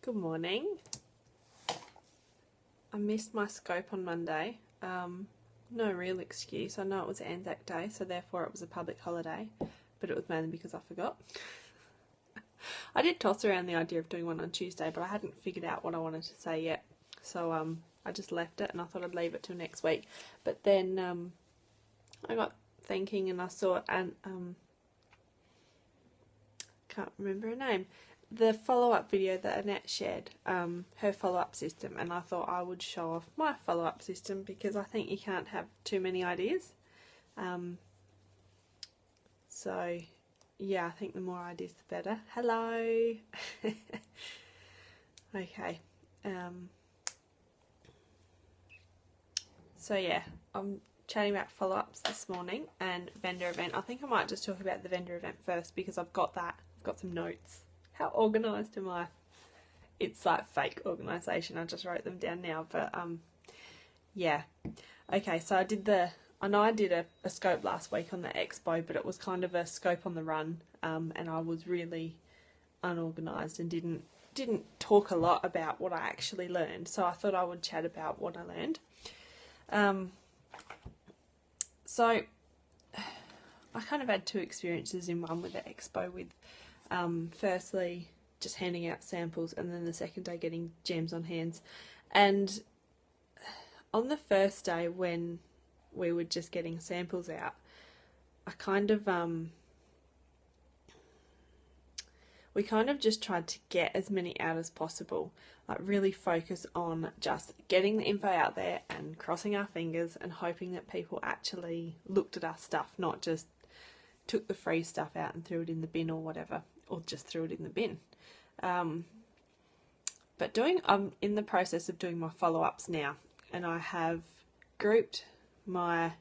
Good morning. I missed my scope on Monday. No real excuse. I know it was Anzac Day, so therefore it was a public holiday, but it was mainly because I forgot. I did toss around the idea of doing one on Tuesday, but I hadn't figured out what I wanted to say yet. So I just left it, and I thought I'd leave it till next week. But then I got thinking, and I saw can't remember her name, the follow-up video that Annette shared, her follow-up system, and I thought I would show off my follow-up system because I think you can't have too many ideas. So yeah, I think the more ideas the better. Hello. Okay. So yeah, I'm chatting about follow-ups this morning and vendor event. I think I might just talk about the vendor event first because I've got some notes. How organised am I? It's like fake organisation. I just wrote them down now, but yeah. Okay, so I know I did a scope last week on the expo, but it was kind of a scope on the run, and I was really unorganised and didn't talk a lot about what I actually learned. So I thought I would chat about what I learned. So I kind of had two experiences in one with the expo, with firstly just handing out samples, and then the second day getting gems on hands. And on the first day when we were just getting samples out, I we kind of just tried to get as many out as possible, like really focus on just getting the info out there and crossing our fingers and hoping that people actually looked at our stuff, not just took the free stuff out and threw it in the bin or whatever, or just threw it in the bin. But I'm in the process of doing my follow-ups now, and I have grouped so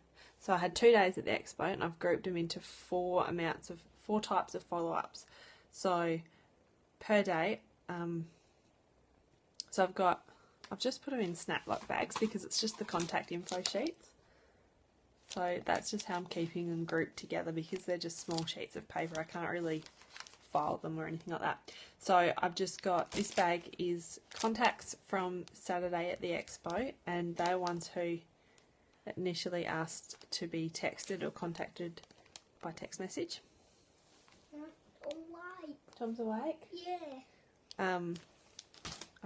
I had 2 days at the expo, and I've grouped them into four types of follow-ups. So per day, so I've just put them in Snaplock bags because it's just the contact info sheets. So that's just how I'm keeping them grouped together, because they're just small sheets of paper. I can't really file them or anything like that. So I've just got, this bag is contacts from Saturday at the expo, and they're ones who initially asked to be texted or contacted by text message. Awake. Tom's awake? Yeah. I'll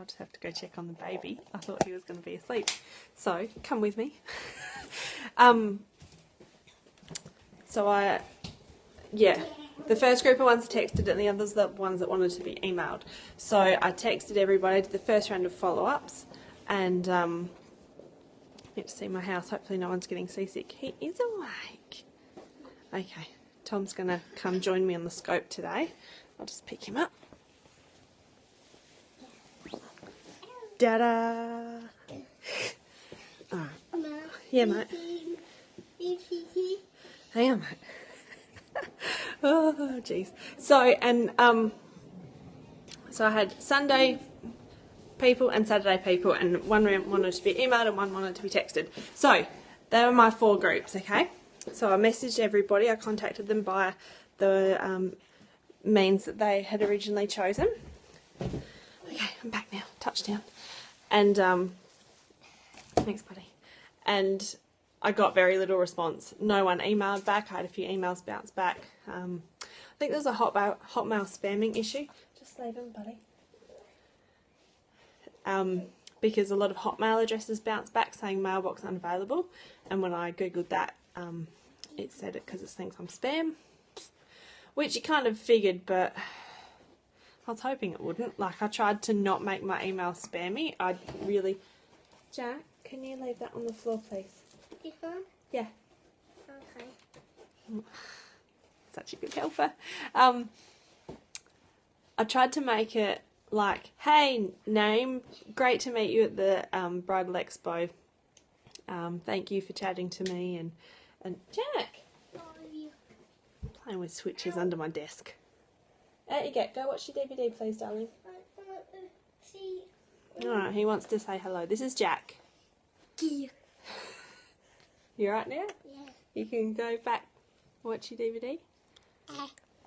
just have to go check on the baby. I thought he was going to be asleep. So, come with me. The first group of ones texted, and the others the ones that wanted to be emailed. So I texted everybody to the first round of follow-ups, and get to see my house. Hopefully no one's getting seasick. He is awake. Okay, Tom's going to come join me on the scope today. I'll just pick him up. Da-da! Alright. Yeah, mate. Hang on, mate. Oh, jeez. So I had Sunday people and Saturday people, and one wanted to be emailed and one wanted to be texted. So they were my four groups, okay? So I messaged everybody. I contacted them by the means that they had originally chosen. Okay, I'm back now. Touchdown. And thanks, buddy. And I got very little response. No one emailed back. I had a few emails bounce back. I think there's a Hotmail spamming issue. Just leave them, buddy. Because a lot of Hotmail addresses bounce back saying mailbox unavailable, and when I googled that, it said it because it thinks I'm spam, which you kind of figured, but I was hoping it wouldn't. Like, I tried to not make my email spammy. Jack, can you leave that on the floor, please? This one? Yeah. Okay. Such a good helper. I tried to make it like, hey, name, great to meet you at the Bridal Expo. Thank you for chatting to me. And Jack! Playing with switches under my desk. Out you get. Go watch your DVD, please, darling. Alright, he wants to say hello. This is Jack. Yeah. You alright now? Yeah. You can go back, watch your DVD?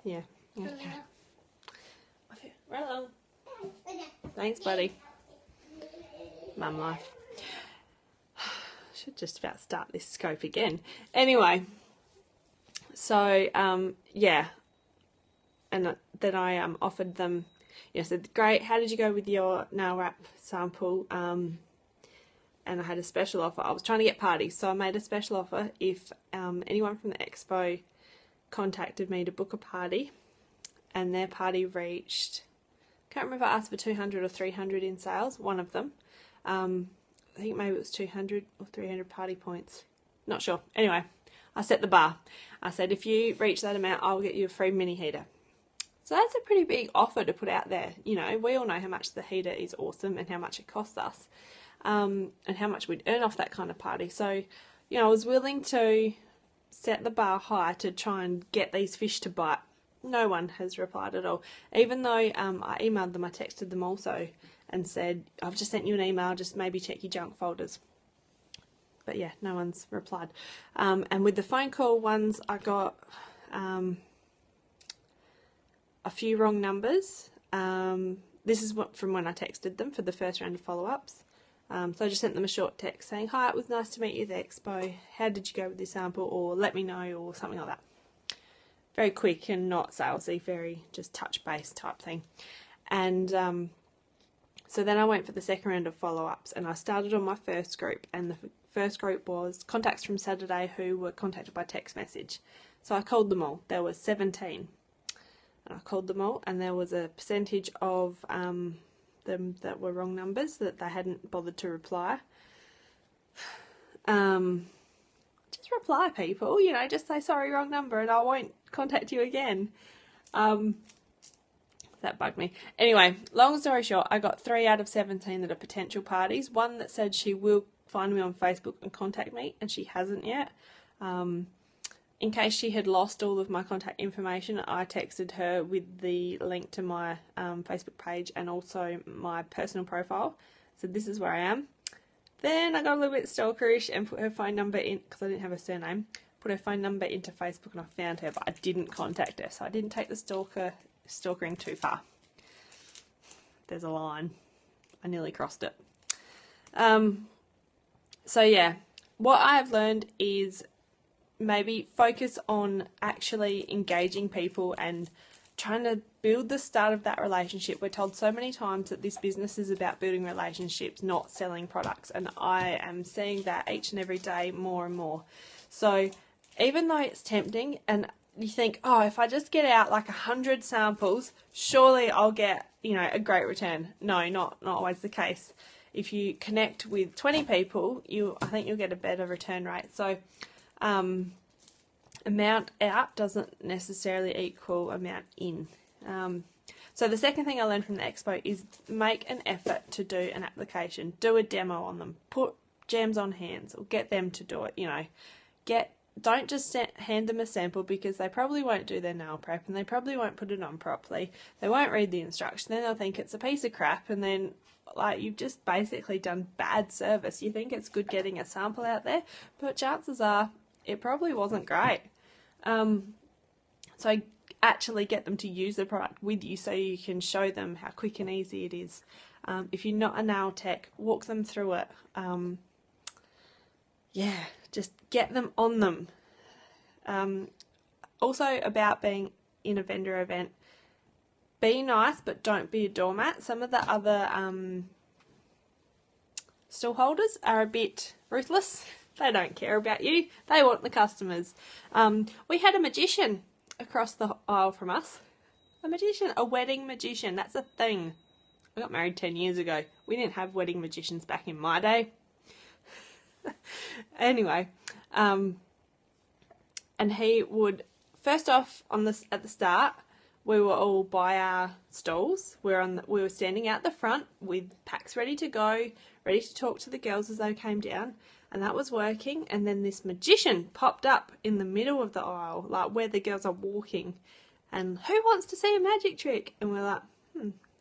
Yeah. Okay. Run along. Thanks, buddy. Mum life. Should just about start this scope again. Anyway, so yeah, and then I offered them. You know, said, great. How did you go with your nail wrap sample? And I had a special offer. I was trying to get parties, so I made a special offer if anyone from the expo contacted me to book a party, and their party reached, can't remember if I asked for 200 or 300 in sales, one of them. I think maybe it was 200 or 300 party points. Not sure. Anyway, I set the bar. I said, if you reach that amount, I'll get you a free mini heater. So that's a pretty big offer to put out there. You know, we all know how much the heater is awesome and how much it costs us, and how much we'd earn off that kind of party. So, you know, I was willing to set the bar high to try and get these fish to bite. No one has replied at all. Even though I emailed them, I texted them also and said, I've just sent you an email, just maybe check your junk folders. But yeah, no one's replied. And with the phone call ones, I got a few wrong numbers. This is what from when I texted them for the first round of follow-ups. So I just sent them a short text saying, hi, it was nice to meet you at the expo. How did you go with this sample? Or let me know, or something like that. Very quick and not salesy, very just touch-based type thing. And so then I went for the second round of follow-ups, and I started on my first group, and the first group was contacts from Saturday who were contacted by text message. So I called them all. There were 17. And I called them all, and there was a percentage of them that were wrong numbers, that they hadn't bothered to reply. Just reply, people, you know, just say, sorry, wrong number, and I won't contact you again. That bugged me. Anyway, long story short, I got 3 out of 17 that are potential parties. One that said she will find me on Facebook and contact me, and she hasn't yet. In case she had lost all of my contact information, I texted her with the link to my Facebook page and also my personal profile. So this is where I am. Then I got a little bit stalkerish and put her phone number in, because I didn't have her surname, put her phone number into Facebook, and I found her, but I didn't contact her. So I didn't take the stalkering too far. There's a line. I nearly crossed it. So yeah, what I have learned is maybe focus on actually engaging people and trying to build the start of that relationship. We're told so many times that this business is about building relationships, not selling products, and I am seeing that each and every day more and more. So even though it's tempting and you think, oh, if I just get out like 100 samples, surely I'll get, you know, a great return. No, not always the case. If you connect with 20 people, I think you'll get a better return rate. So amount out doesn't necessarily equal amount in. So the second thing I learned from the expo is make an effort to do an application. Do a demo on them. Put gems on hands, or get them to do it. You know, don't just hand them a sample, because they probably won't do their nail prep and they probably won't put it on properly. They won't read the instructions. Then they'll think it's a piece of crap, and then like you've just basically done bad service. You think it's good getting a sample out there, but chances are it probably wasn't great. So actually get them to use the product with you so you can show them how quick and easy it is. If you're not a nail tech, walk them through it. Yeah, just get them on them. Also about being in a vendor event, be nice but don't be a doormat. Some of the other stall holders are a bit ruthless. They don't care about you. They want the customers. We had a magician across the aisle from us. A magician, a wedding magician. That's a thing. I got married 10 years ago. We didn't have wedding magicians back in my day. Anyway, and he would, first off, at the start, we were all by our stalls. We were standing out the front with packs ready to go, ready to talk to the girls as they came down, and that was working. And then this magician popped up in the middle of the aisle, like where the girls are walking, and who wants to see a magic trick? And we're like,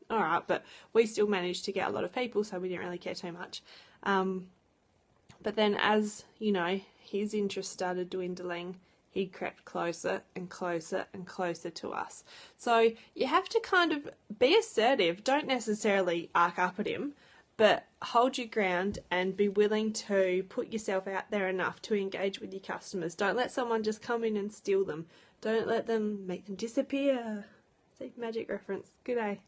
all right, but we still managed to get a lot of people, so we didn't really care too much. But then as, you know, his interest started dwindling, he crept closer and closer and closer to us. So you have to kind of be assertive. Don't necessarily arc up at him, but hold your ground and be willing to put yourself out there enough to engage with your customers. Don't let someone just come in and steal them. Don't let them make them disappear. See, magic reference. Good day.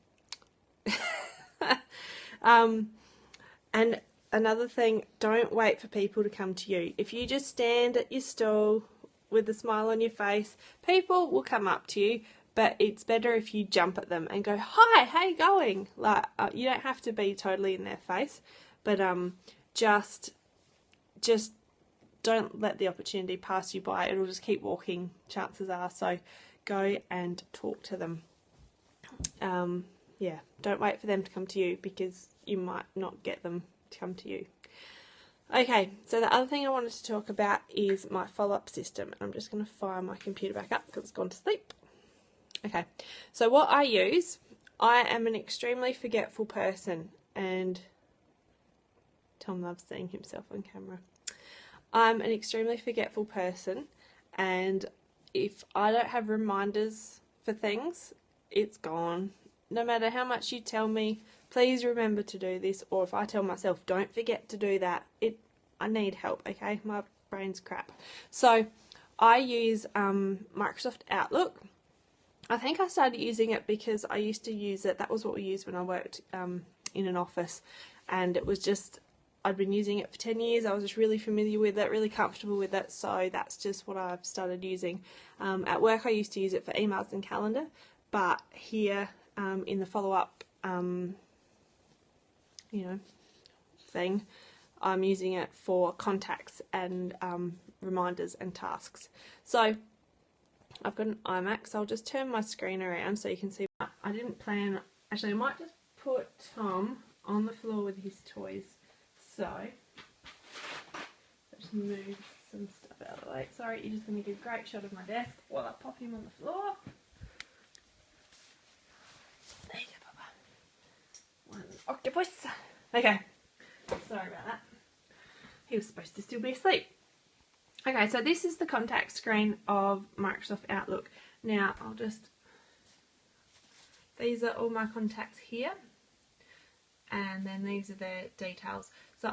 And another thing, don't wait for people to come to you. If you just stand at your stall with a smile on your face, people will come up to you, but it's better if you jump at them and go, "Hi, how you going?" Like, you don't have to be totally in their face, but just don't let the opportunity pass you by. It'll just keep walking, chances are. So go and talk to them. Yeah, don't wait for them to come to you, because you might not get them to come to you. Okay, so the other thing I wanted to talk about is my follow-up system. I'm just going to fire my computer back up because it's gone to sleep. Okay, so what I use, I am an extremely forgetful person, and Tom loves seeing himself on camera. I'm an extremely forgetful person, and if I don't have reminders for things, it's gone. No matter how much you tell me, please remember to do this, or if I tell myself, don't forget to do that, I need help, okay? My brain's crap. So I use Microsoft Outlook. I think I started using it because I used to use it. That was what we used when I worked in an office, and it was just, I'd been using it for 10 years. I was just really familiar with it, really comfortable with it, so that's just what I've started using. At work I used to use it for emails and calendar, but here in the follow-up thing, I'm using it for contacts and reminders and tasks. So I've got an iMac, so I'll just turn my screen around so you can see. I didn't plan, actually I might just put Tom on the floor with his toys. So let's move some stuff out of the way. Sorry, you're just going to get a great shot of my desk while I pop him on the floor. There you go, Papa. One octopus. Okay, sorry about that. He was supposed to still be asleep. Okay, so this is the contact screen of Microsoft Outlook. Now, these are all my contacts here, and then these are their details. So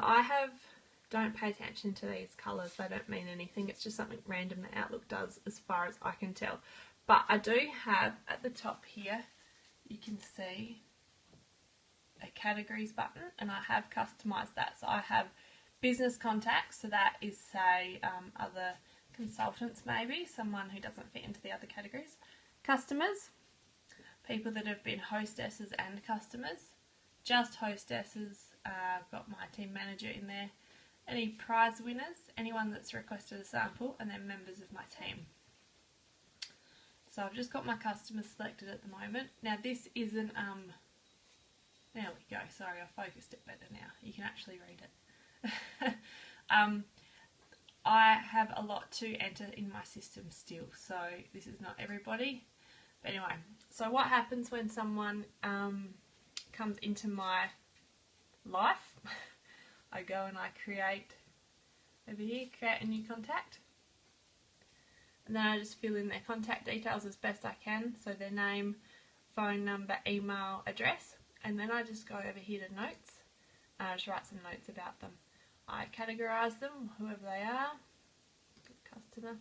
don't pay attention to these colours, they don't mean anything, it's just something random that Outlook does as far as I can tell. But I do have, at the top here, you can see a categories button, and I have customised that. So I have business contacts, so that is, say, other consultants maybe, someone who doesn't fit into the other categories. Customers, people that have been hostesses and customers. Just hostesses, I've got my team manager in there. Any prize winners, anyone that's requested a sample, and then members of my team. So I've just got my customers selected at the moment. Now this isn't, there we go, sorry, I focused it better now. You can actually read it. I have a lot to enter in my system still, so this is not everybody. But anyway, so what happens when someone comes into my life? I go and I create, over here, create a new contact. And then I just fill in their contact details as best I can, so their name, phone number, email, address. And then I just go over here to notes, and I just write some notes about them. I categorise them, whoever they are, customer,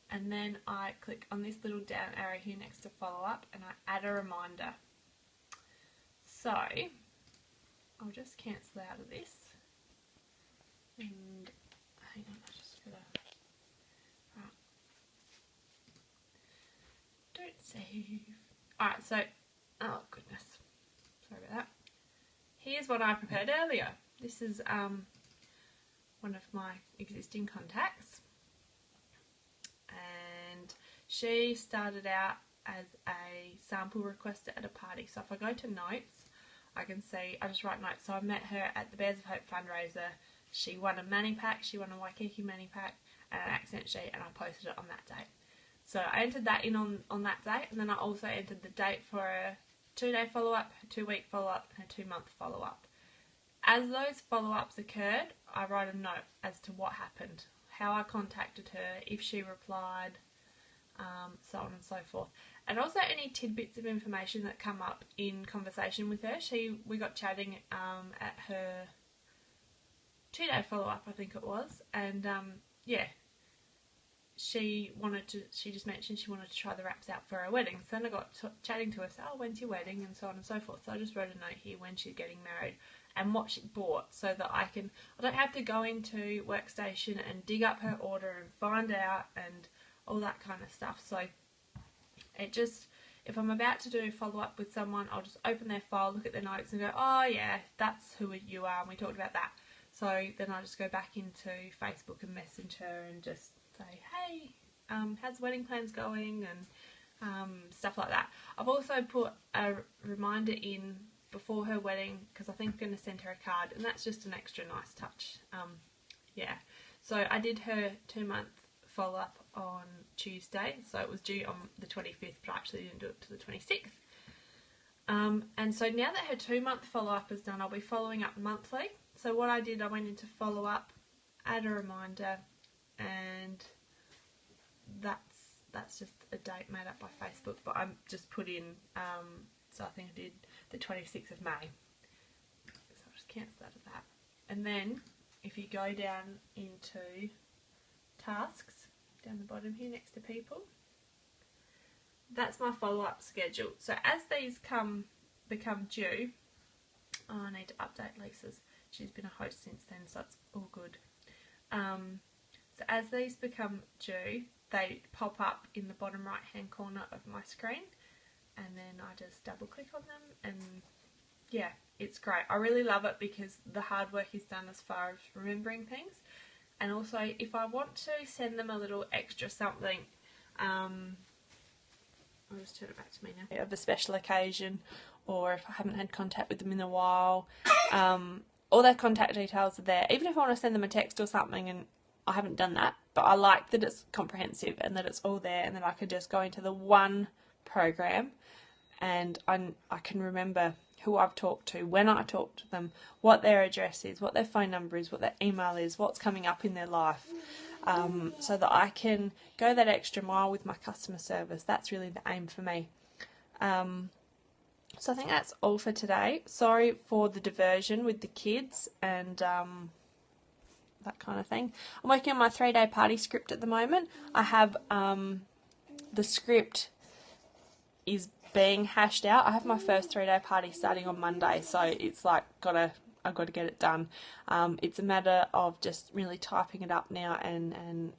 and then I click on this little down arrow here next to follow up, and I add a reminder. So I'll just cancel out of this, and hang on, I just gotta, right, don't save. Alright, so, oh goodness, sorry about that. Here's what I prepared earlier. This is one of my existing contacts, and she started out as a sample requester at a party. So if I go to notes, I can see, I just write notes. So I met her at the Bears of Hope fundraiser. She won a mani pack, she won a Waikiki mani pack and an accent sheet, and I posted it on that date. So I entered that in on that date, and then I also entered the date for a 2-day follow-up, a 2-week follow-up, and a 2-month follow-up. As those follow-ups occurred, I wrote a note as to what happened, how I contacted her, if she replied, so on and so forth. And also any tidbits of information that come up in conversation with her. We got chatting at her 2-day follow-up, I think it was, and yeah, she just mentioned she wanted to try the wraps out for her wedding. So then I got chatting to her, so, oh, when's your wedding, and so on and so forth. So I just wrote a note here when she's getting married and what she bought, so that I don't have to go into Workstation and dig up her order and find out and all that kind of stuff. So it just, if I'm about to do a follow-up with someone, I'll just open their file, look at their notes and go, oh yeah, that's who you are, and we talked about that. So then I just go back into Facebook and message her and just say, hey, how's the wedding plans going, and stuff like that. I've also put a reminder in before her wedding, because I think I'm going to send her a card, and that's just an extra nice touch. Yeah, so I did her 2-month follow-up on Tuesday, so it was due on the 25th, but I actually didn't do it to the 26th. And so now that her 2-month follow-up is done, I'll be following up monthly. So what I did, I went into follow-up, add a reminder, and that's just a date made up by Facebook, but I just put in, so I think I did the 26th of May. So I'll just cancel that as that. And then if you go down into tasks, down the bottom here next to people, that's my follow-up schedule. So as these become due, oh, I need to update Lisa's. She's been a host since then, so it's all good. So as these become due, they pop up in the bottom right hand corner of my screen, and then I just double click on them, and yeah, it's great. I really love it because the hard work is done as far as remembering things, and also if I want to send them a little extra something, I'll just turn it back to me now, of a special occasion, or if I haven't had contact with them in a while, all their contact details are there. Even if I want to send them a text or something, and I haven't done that, but I like that it's comprehensive and that it's all there, and then I can just go into the one program and I can remember who I've talked to, when I talked to them, what their address is, what their phone number is, what their email is, what's coming up in their life, so that I can go that extra mile with my customer service. That's really the aim for me. So I think that's all for today. Sorry for the diversion with the kids and that kind of thing. I'm working on my 3-day party script at the moment. I have the script is being hashed out. I have my first 3-day party starting on Monday, so it's like I've got to get it done. It's a matter of just really typing it up now and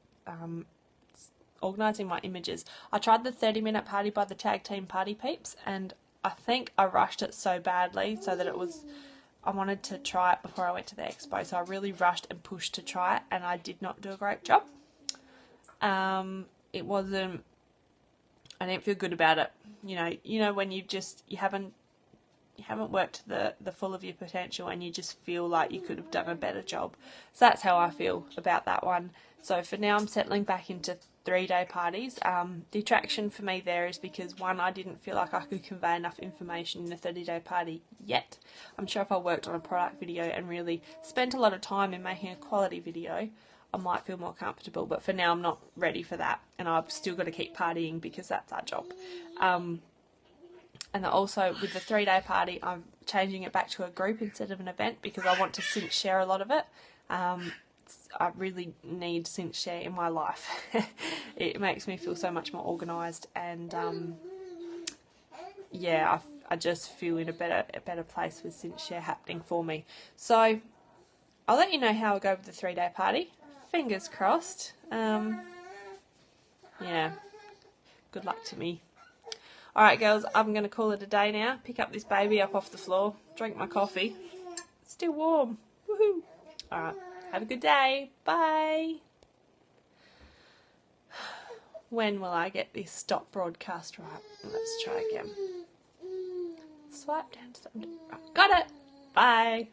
organising my images. I tried the 30-minute party by the Tag Team Party Peeps, and I think I rushed it so badly so that I wanted to try it before I went to the expo, so I really rushed and pushed to try it, and I did not do a great job. It wasn't, I didn't feel good about it. You know when you haven't worked to the full of your potential, and you just feel like you could have done a better job. So that's how I feel about that one. So for now, I'm settling back into 3-day parties. The attraction for me there is because, one, I didn't feel like I could convey enough information in a 30-day party yet. I'm sure if I worked on a product video and really spent a lot of time in making a quality video, I might feel more comfortable, but for now I'm not ready for that, and I've still got to keep partying because that's our job. And also with the 3-day party, I'm changing it back to a group instead of an event because I want to sync share a lot of it. I really need sync share in my life. It makes me feel so much more organised, and yeah, I just feel in a better place with sync share happening for me. So I'll let you know how I go with the 3-day party. Fingers crossed. Yeah, good luck to me. Alright girls, I'm going to call it a day now. Pick up this baby up off the floor, drink my coffee. It's still warm. Woohoo! Alright, have a good day. Bye! When will I get this stop broadcast right? Let's try again. Swipe down to something. Got it! Bye!